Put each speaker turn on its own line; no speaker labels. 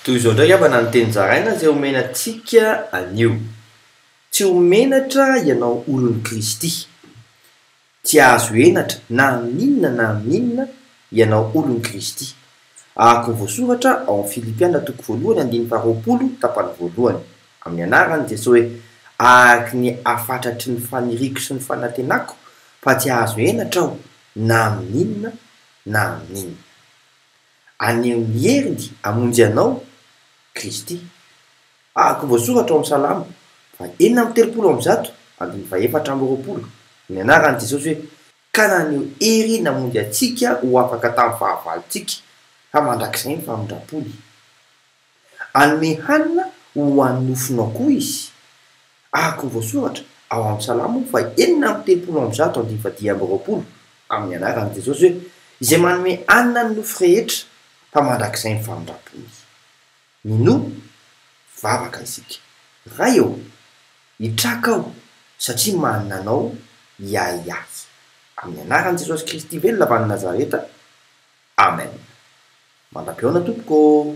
toy izao ndray avana ny teny zaraina zay omenantsika anio. Tsy homenatra ianao olon'i Kristy. Tsy azo enatra na amin'inona ianao olon'i Kristy. Ahako ny voasoratra ao amin'ny Filipiana toko voalohany andiny faharoapolo tapany voalohany. Amin'ny anarany dia hoe araka ny afatratry ny faniriko sy ny fanantenako fa tsy azo enatra aho na amin'inona na amin'inona. Aneo ny heriny hamonjy anao Kristy. Ahako voasoratra ao amin'ny Salamo fa 4:30 andiny fahaefatra amby roapolo. Ny anarany dia hoe ka naneo hery namonjy antsika ho afaka tamin'ny fahavalontsika fa mandrakizay ny famindrapony. Anome hanina ho an'ny nofonao koa izy. Ahako voasoratra ao amin'ny Salamo fa 4:30 andiny faha 10:20. Amin'ny anarany dia hoe izay manome hanina ny nofo rehetra fa mandrakizay ny famindrapony. Mino vavaka isika. Ray eo, hitraka aho satria manana anao iahy. Amin'ny anarany Jesosy Kristy velona avy any Nazareta. Amen. Mandram-peona tompoko.